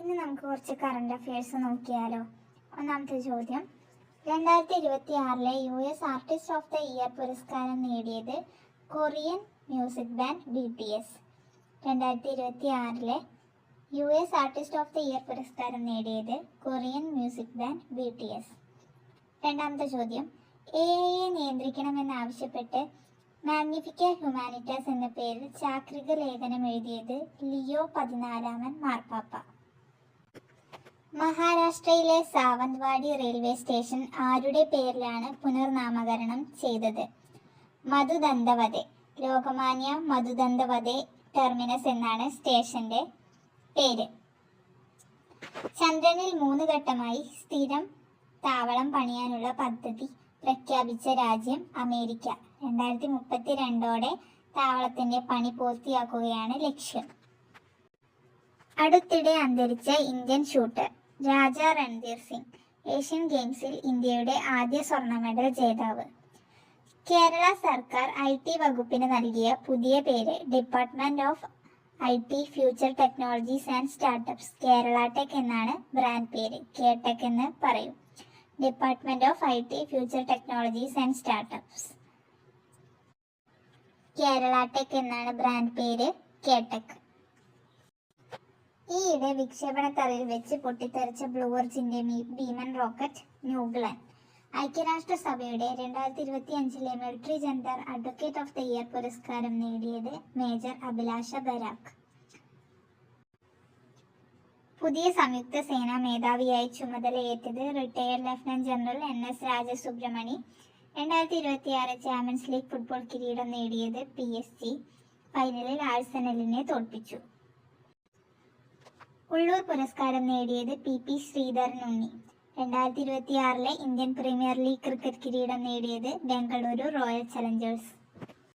ഇന്ന് നമുക്ക് കുറച്ച് കറണ്ട് അഫയേഴ്സ് നോക്കിയാലോ. ഒന്നാമത്തെ ചോദ്യം, 2026 US artist of the year പുരസ്കാരം നേടിയത് Korean music band BTS. 2026 US artist of the year പുരസ്കാരം നേടിയത് കൊറിയൻ മ്യൂസിക് ബാൻഡ് BTS. രണ്ടാമത്തെ ചോദ്യം, AI നിയന്ത്രിക്കണമെന്നാവശ്യപ്പെട്ട് മാഗ്നിഫിക്ക ഹ്യൂമാനിറ്റാസ് എന്ന പേരിൽ ചാക്രിക ലേഖനം എഴുതിയത് ലിയോ 14 മാർപ്പാപ്പ. മഹാരാഷ്ട്രയിലെ സാവന്ത്വാടി റെയിൽവേ സ്റ്റേഷൻ ആരുടെ പേരിലാണ് പുനർനാമകരണം ചെയ്തത്? മധുദണ്ഡവധെ. ലോകമാന്യ മധുദണ്ഡവധെ ടെർമിനസ് എന്നാണ് സ്റ്റേഷന്റെ പേര്. ചന്ദ്രനിൽ 3 ഘട്ടമായി സ്ഥിരം താവളം പണിയാനുള്ള പദ്ധതി പ്രഖ്യാപിച്ച രാജ്യം അമേരിക്ക. 2032 താവളത്തിന്റെ പണി പൂർത്തിയാക്കുകയാണ് ലക്ഷ്യം. അടുത്തിടെ അന്തരിച്ച ഇന്ത്യൻ ഷൂട്ടർ രാജ രൺധീർ സിംഗ് ഏഷ്യൻ ഗെയിംസിൽ ഇന്ത്യയുടെ ആദ്യ സ്വർണ്ണ മെഡൽ ജേതാവ്. കേരള സർക്കാർ IT വകുപ്പിന് നൽകിയ പുതിയ പേര് department of IT future technologies and startups. Kerala tech എന്നാണ് ബ്രാൻഡ് പേര്. KTech എന്ന് പറയും. Department of IT future technologies and startups. Kerala tech എന്നാണ് ബ്രാൻഡ് പേര്. KTech. ഈയിടെ വിക്ഷേപണത്തറയിൽ വെച്ച് പൊട്ടിത്തെറിച്ച ബ്ലൂ ഒറിജിന്റെ ഭീമൻ റോക്കറ്റ് ന്യൂഗ്ലൻ. ഐക്യരാഷ്ട്രസഭയുടെ 2025 military gender advocate of the year പുരസ്കാരം നേടിയത് മേജർ അഭിലാഷ ബരാക്. പുതിയ സംയുക്ത സേനാ മേധാവിയായി ചുമതലയേറ്റത് retired lieutenant general NS Rajasubramani. 2026 champions league football കിരീടം നേടിയത് PSG. ഫൈനലിൽ ആഴ്സണലിനെ തോൽപ്പിച്ചു. ഉള്ളൂർ പുരസ്കാരം നേടിയത് PP ശ്രീധരൻ ഉണ്ണി. 2026 ഇന്ത്യൻ പ്രീമിയർ ലീഗ് ക്രിക്കറ്റ് കിരീടം നേടിയത് ബംഗളൂരു റോയൽ ചലഞ്ചേഴ്സ്.